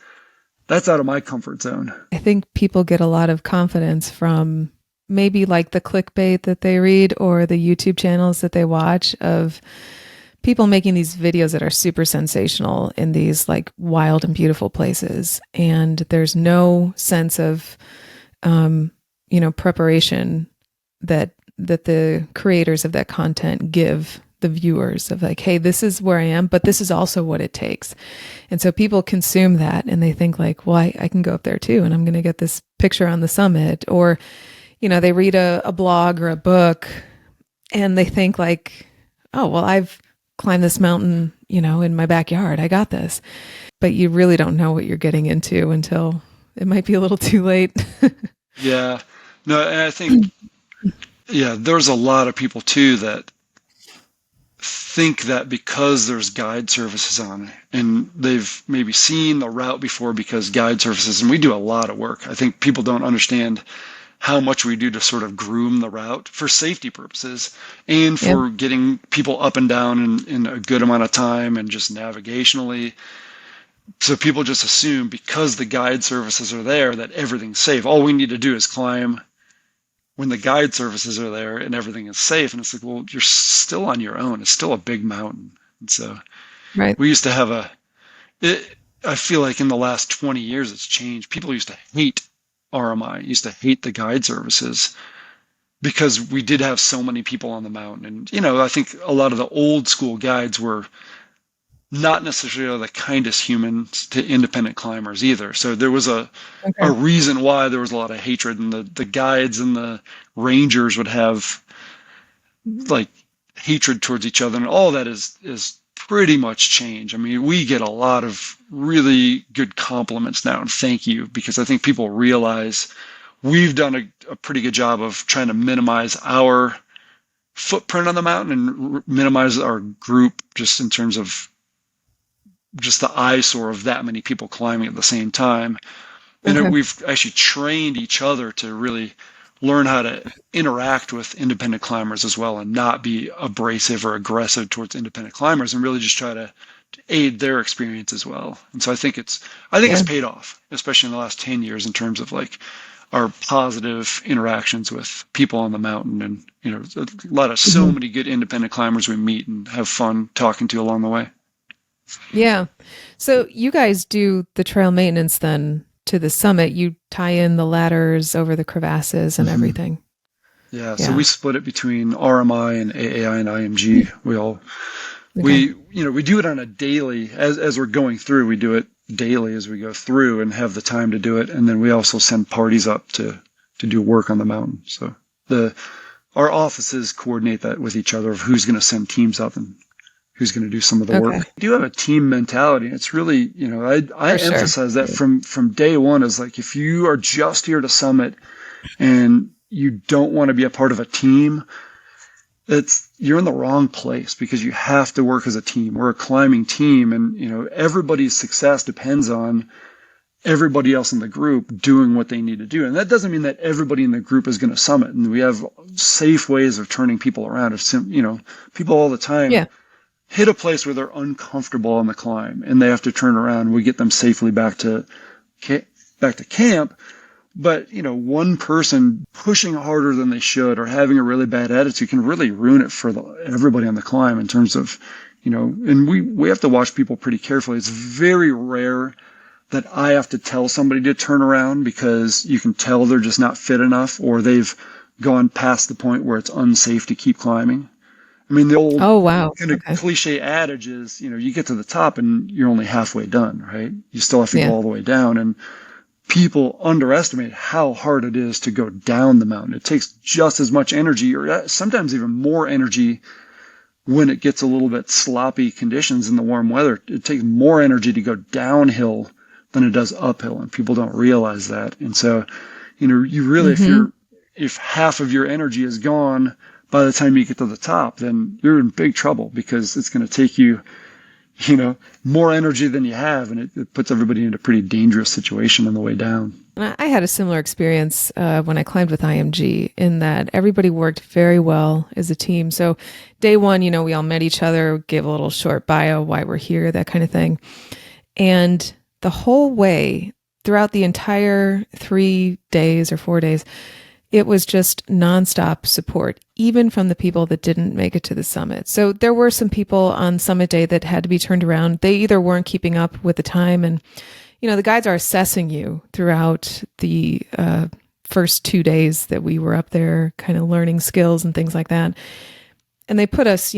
out of my comfort zone. I think people get a lot of confidence from maybe like the clickbait that they read or the YouTube channels that they watch of people making these videos that are super sensational in these like wild and beautiful places. And there's no sense of, preparation that the creators of that content give the viewers of like, hey, this is where I am, but this is also what it takes. And so people consume that and they think like, well, I can go up there too, and I'm going to get this picture on the summit. Or, they read a blog or a book and they think like, oh, well, I've climbed this mountain, in my backyard. I got this. But you really don't know what you're getting into until it might be a little too late. Yeah. No, and I think, there's a lot of people too that think that because there's guide services on and they've maybe seen the route before because guide services, and we do a lot of work. I think people don't understand how much we do to sort of groom the route for safety purposes and for getting people up and down in a good amount of time and just navigationally. So people just assume because the guide services are there that everything's safe. All we need to do is climb when the guide services are there and everything is safe. And it's like, well, you're still on your own. It's still a big mountain. And so we used to have I feel like in the last 20 years, it's changed. People used to hate RMI, used to hate the guide services because we did have so many people on the mountain. And, I think a lot of the old school guides were not necessarily the kindest humans to independent climbers either. So there was a reason why there was a lot of hatred, and the guides and the rangers would have like hatred towards each other, and all that is pretty much changed. I mean, we get a lot of really good compliments now, and thank you, because I think people realize we've done a pretty good job of trying to minimize our footprint on the mountain and minimize our group just in terms of just the eyesore of that many people climbing at the same time. And we've actually trained each other to really learn how to interact with independent climbers as well and not be abrasive or aggressive towards independent climbers, and really just try to aid their experience as well. And so I think it's paid off, especially in the last 10 years in terms of like our positive interactions with people on the mountain, and, a lot of so many good independent climbers we meet and have fun talking to along the way. Yeah. So you guys do the trail maintenance then to the summit. You tie in the ladders over the crevasses and everything. Yeah. So we split it between RMI and AAI and IMG. We do it on a daily, as we're going through, we do it daily as we go through and have the time to do it. And then we also send parties up to do work on the mountain. So our offices coordinate that with each other of who's going to send teams up and who's going to do some of the work. We do have a team mentality. It's really, I emphasize that from day one is like, if you are just here to summit and you don't want to be a part of a team, you're in the wrong place, because you have to work as a team. We're a climbing team, and, everybody's success depends on everybody else in the group doing what they need to do. And that doesn't mean that everybody in the group is going to summit. And we have safe ways of turning people around. People all the time hit a place where they're uncomfortable on the climb and they have to turn around. We get them safely back to camp. But, one person pushing harder than they should or having a really bad attitude can really ruin it for everybody on the climb in terms of, and we have to watch people pretty carefully. It's very rare that I have to tell somebody to turn around because you can tell they're just not fit enough or they've gone past the point where it's unsafe to keep climbing. I mean, the old Oh, wow. kind of Okay. cliche adage is, you get to the top and you're only halfway done, right? You still have to go Yeah. all the way down. And people underestimate how hard it is to go down the mountain. It takes just as much energy or sometimes even more energy when it gets a little bit sloppy conditions in the warm weather. It takes more energy to go downhill than it does uphill, and people don't realize that. And so, you really, Hmm. if half of your energy is gone by the time you get to the top, then you're in big trouble because it's going to take you, more energy than you have, and it puts everybody in a pretty dangerous situation on the way down. And I had a similar experience when I climbed with IMG in that everybody worked very well as a team. So day one, we all met each other, gave a little short bio, why we're here, that kind of thing. And the whole way throughout the entire 3 days or 4 days, it was just nonstop support, even from the people that didn't make it to the summit. So there were some people on summit day that had to be turned around. They either weren't keeping up with the time, and the guides are assessing you throughout the first 2 days that we were up there, kind of learning skills and things like that. And they put us,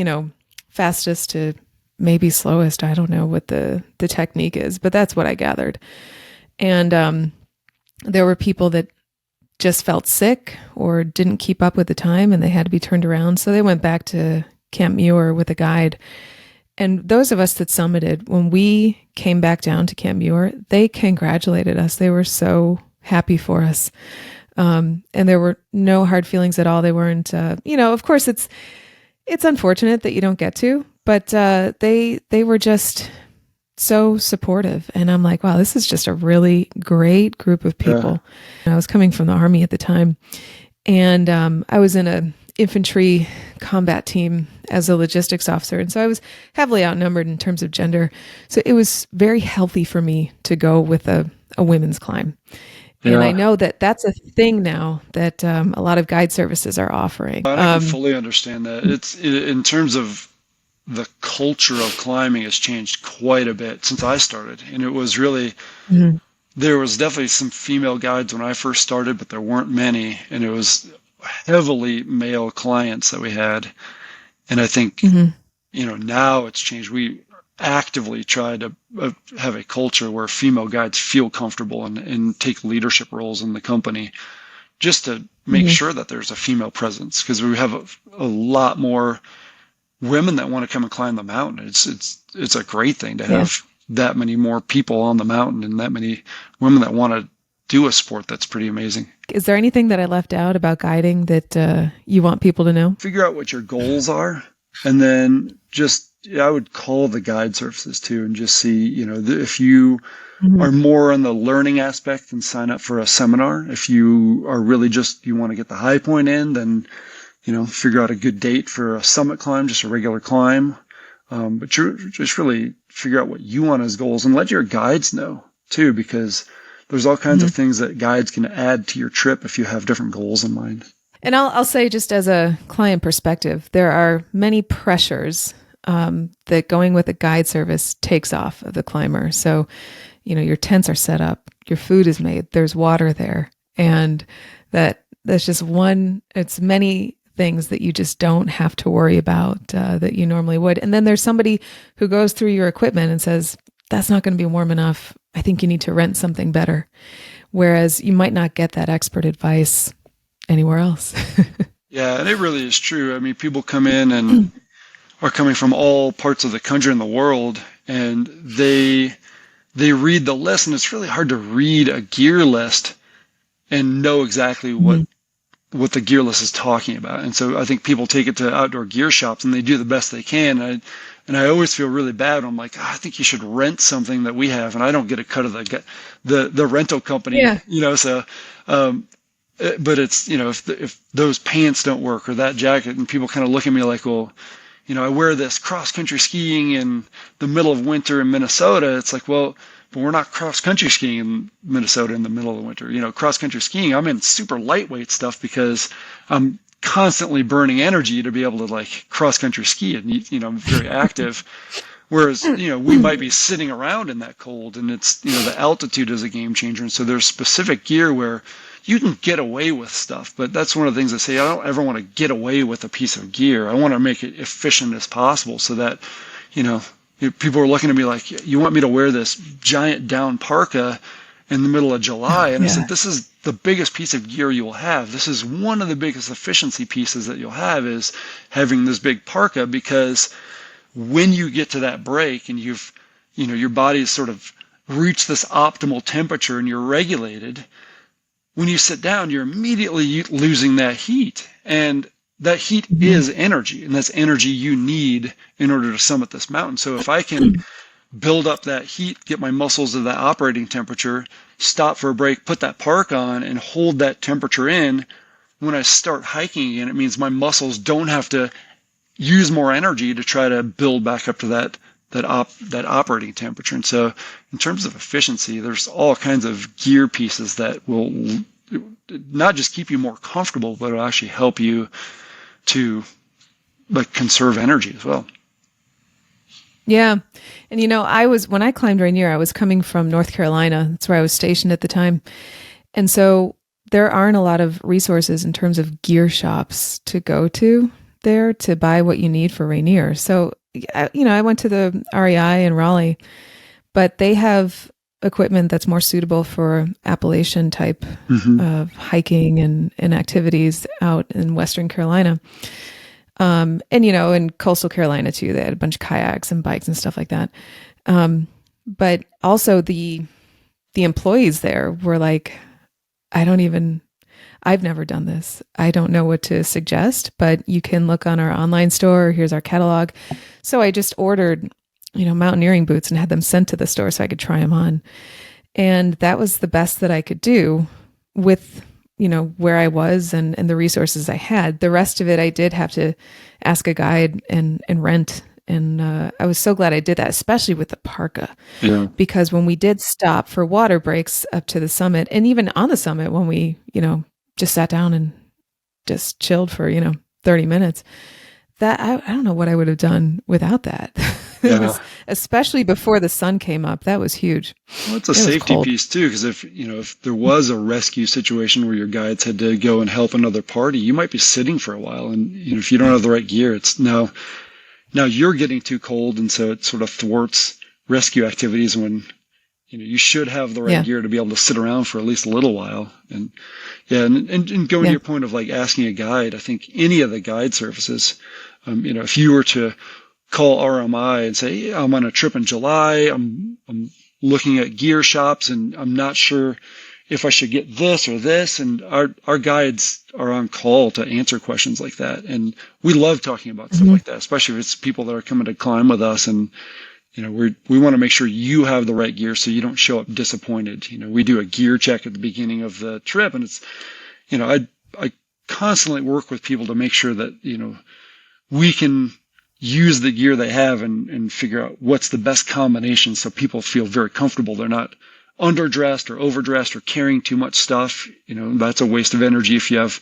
fastest to maybe slowest. I don't know what the technique is, but that's what I gathered. And there were people that just felt sick or didn't keep up with the time and they had to be turned around. So they went back to Camp Muir with a guide. And those of us that summited, when we came back down to Camp Muir, they congratulated us. They were so happy for us. And there were no hard feelings at all. They weren't, of course it's unfortunate that you don't get to, but they were just so supportive. And I'm like, wow, this is just a really great group of people. I was coming from the Army at the time, and I was in a infantry combat team as a logistics officer. And so I was heavily outnumbered in terms of gender. So it was very healthy for me to go with a women's climb. And I know that that's a thing now that a lot of guide services are offering. And I can fully understand that. In terms of the culture of climbing has changed quite a bit since I started. And it was really, there was definitely some female guides when I first started, but there weren't many. And it was heavily male clients that we had. And I think, now it's changed. We actively try to have a culture where female guides feel comfortable and take leadership roles in the company just to make sure that there's a female presence, because we have a lot more women that want to come and climb the mountain. It's a great thing to have that many more people on the mountain and that many women that want to do a sport. That's pretty amazing. Is there anything that I left out about guiding that you want people to know? Figure out what your goals are, and then I would call the guide services too and just see, if you are more on the learning aspect, and sign up for a seminar. If you are really you want to get the high point in, then figure out a good date for a summit climb, just a regular climb. But you just really figure out what you want as goals and let your guides know too, because there's all kinds of things that guides can add to your trip if you have different goals in mind. And I'll say, just as a client perspective, there are many pressures that going with a guide service takes off of the climber. So, your tents are set up, your food is made, there's water there. And that's just it's many things that you just don't have to worry about that you normally would. And then there's somebody who goes through your equipment and says, that's not going to be warm enough. I think you need to rent something better. Whereas you might not get that expert advice anywhere else. Yeah, and it really is true. I mean, people come in and are coming from all parts of the country and the world, and they read the list, and it's really hard to read a gear list and know exactly what the gear list is talking about. And so I think people take it to outdoor gear shops and they do the best they can. And I always feel really bad. I'm like, I think you should rent something that we have, and I don't get a cut of the rental company. Yeah. So but it's, if those pants don't work or that jacket, and people kind of look at me like, well, I wear this cross-country skiing in the middle of winter in Minnesota. It's like, well, but we're not cross-country skiing in Minnesota in the middle of the winter. Cross-country skiing, I'm in super lightweight stuff because I'm constantly burning energy to be able to like cross country ski and, very active. Whereas, we might be sitting around in that cold, and it's, the altitude is a game changer. And so there's specific gear where you can get away with stuff, but that's one of the things I say, I don't ever want to get away with a piece of gear. I want to make it efficient as possible so that, people are looking at me like, you want me to wear this giant down parka in the middle of July? And I said, this is the biggest piece of gear you will have. This is one of the biggest efficiency pieces that you'll have, is having this big parka, because when you get to that break and your body's sort of reached this optimal temperature and you're regulated, when you sit down, you're immediately losing that heat. And that heat is energy, and that's energy you need in order to summit this mountain. So if I can build up that heat, get my muscles to that operating temperature, stop for a break, put that park on, and hold that temperature in, when I start hiking again, it means my muscles don't have to use more energy to try to build back up to that operating temperature. And so in terms of efficiency, there's all kinds of gear pieces that will not just keep you more comfortable, but it'll actually help you to like conserve energy as well. Yeah. And when I climbed Rainier, I was coming from North Carolina. That's where I was stationed at the time. And so there aren't a lot of resources in terms of gear shops to go to there to buy what you need for Rainier. So, I went to the REI in Raleigh, but they have equipment that's more suitable for Appalachian type of hiking and activities out in Western Carolina. And, in coastal Carolina too, they had a bunch of kayaks and bikes and stuff like that. But also the employees there were like, I've never done this. I don't know what to suggest, but you can look on our online store. Here's our catalog. So I just ordered, mountaineering boots and had them sent to the store so I could try them on. And that was the best that I could do with, where I was and the resources I had. The rest of it, I did have to ask a guide and rent. And I was so glad I did that, especially with the parka, because when we did stop for water breaks up to the summit, and even on the summit, when we, just sat down and just chilled for, 30 minutes, that I don't know what I would have done without that. It was, especially before the sun came up, that was huge. Well, it's a safety piece too, because if there was a rescue situation where your guides had to go and help another party, you might be sitting for a while, and if you don't have the right gear, it's now you're getting too cold, and so it sort of thwarts rescue activities when you should have the right gear to be able to sit around for at least a little while. And and going to your point of like asking a guide, I think any of the guide services, if you were to call RMI and say, yeah, I'm on a trip in July, I'm looking at gear shops and I'm not sure if I should get this or this, and our guides are on call to answer questions like that. And we love talking about stuff like that, especially if it's people that are coming to climb with us, and we want to make sure you have the right gear so you don't show up disappointed. We do a gear check at the beginning of the trip, and it's, I constantly work with people to make sure that, we can use the gear they have and figure out what's the best combination so people feel very comfortable. They're not underdressed or overdressed or carrying too much stuff. That's a waste of energy if you have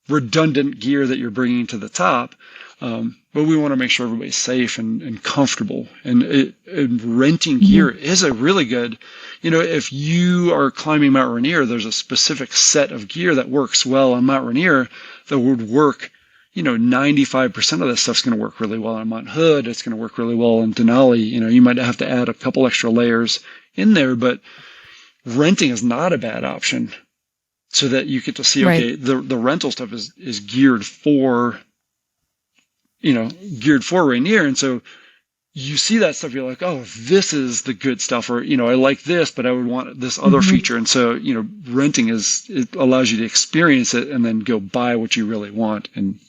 redundant gear that you're bringing to the top. But we want to make sure everybody's safe and comfortable. And renting gear is a really good, if you are climbing Mount Rainier, there's a specific set of gear that works well on Mount Rainier that would work, 95% of this stuff's going to work really well on Mount Hood. It's going to work really well in Denali. You might have to add a couple extra layers in there, but renting is not a bad option, so that you get to see, okay, the rental stuff is geared for Rainier. And so you see that stuff, you're like, oh, this is the good stuff, or, I like this, but I would want this other feature. And so, renting it allows you to experience it and then go buy what you really want. And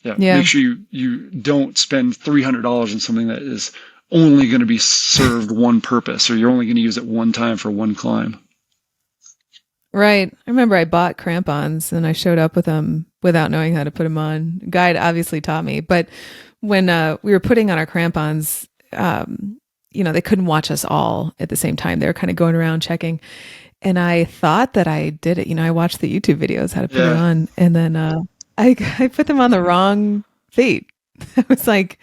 make sure you don't spend $300 on something that is only going to be served one purpose, or you're only going to use it one time for one climb. Right. I remember I bought crampons and I showed up with them without knowing how to put them on. Guide obviously taught me, but when we were putting on our crampons, they couldn't watch us all at the same time. They were kind of going around checking. And I thought that I did it. I watched the YouTube videos how to put it on. And then I put them on the wrong feet. I was like,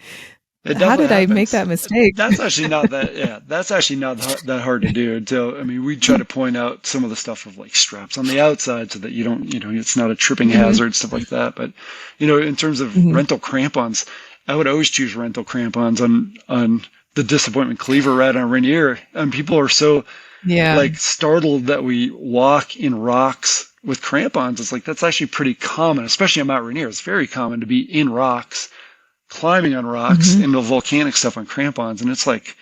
It how definitely did I make happens. that mistake? That's actually not that, yeah, that's actually not that hard to do until, I mean, we try to point out some of the stuff of like straps on the outside so that you don't, it's not a tripping Hmm. hazard, stuff like that. But, in terms of Hmm. rental crampons, I would always choose rental crampons on the disappointment cleaver ride on Rainier. And people are so Yeah. like startled that we walk in rocks with crampons. It's like, that's actually pretty common, especially on Mount Rainier. It's very common to be in rocks, climbing on rocks Hmm. into volcanic stuff on crampons. And it's like,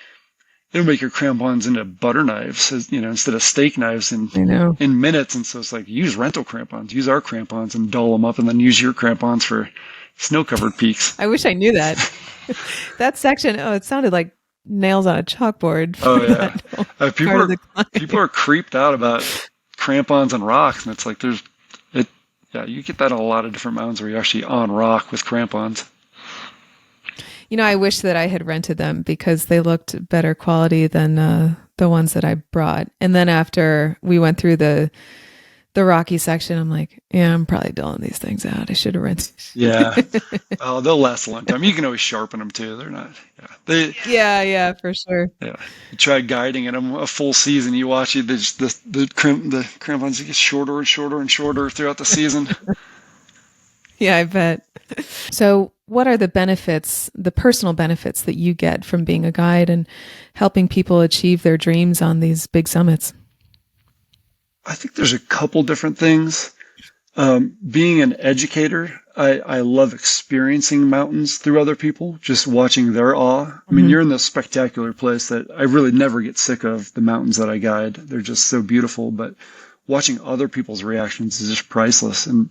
it'll make your crampons into butter knives, instead of steak knives I know. in minutes. And so it's like, use rental crampons, use our crampons and dull them up, and then use your crampons for snow-covered peaks. I wish I knew that. That section, oh, it sounded like nails on a chalkboard for Oh yeah, that whole people part of are the people climb. are creeped out about crampons and rocks, and it's like it. Yeah, you get that on a lot of different mountains where you're actually on rock with crampons. I wish that I had rented them because they looked better quality than the ones that I brought. And then after we went through the rocky section, I'm like, yeah, I'm probably dulling these things out. I should have rented. Yeah, oh, they'll last a long time. You can always sharpen them too. They're not. Yeah, Yeah, for sure. yeah. You try guiding in them a full season. You watch it. The crampons get shorter and shorter and shorter throughout the season. Yeah, I bet. So, what are the benefits, the personal benefits that you get from being a guide and helping people achieve their dreams on these big summits? I think there's a couple different things. Being an educator, I love experiencing mountains through other people, just watching their awe. I mean, Hmm. you're in this spectacular place that I really never get sick of the mountains that I guide. They're just so beautiful, but watching other people's reactions is just priceless. And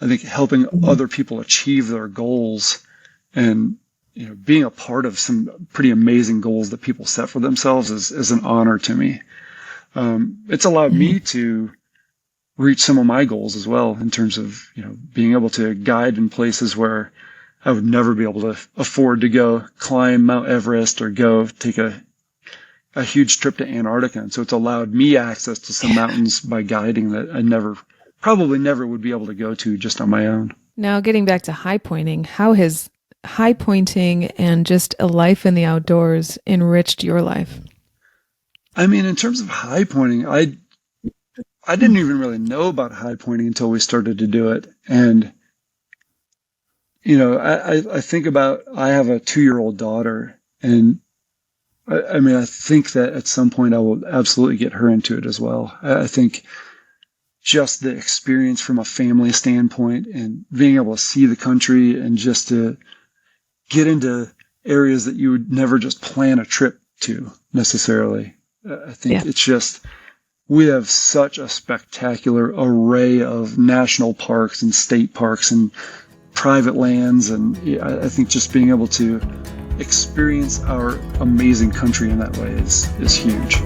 I think helping Hmm. other people achieve their goals and, being a part of some pretty amazing goals that people set for themselves is an honor to me. It's allowed Hmm. me to reach some of my goals as well in terms of, being able to guide in places where I would never be able to afford to go climb Mount Everest or go take a huge trip to Antarctica. And so it's allowed me access to some mountains by guiding that I probably never would be able to go to just on my own. Now, getting back to high pointing, how has high pointing and just a life in the outdoors enriched your life? I mean, in terms of high pointing, I didn't even really know about high pointing until we started to do it. And, I think about, I have a 2-year-old daughter, and I mean, I think that at some point I will absolutely get her into it as well. I think just the experience from a family standpoint and being able to see the country and just to get into areas that you would never just plan a trip to necessarily. I think Yeah. it's just, we have such a spectacular array of national parks and state parks and private lands. And I think just being able to experience our amazing country in that way is huge.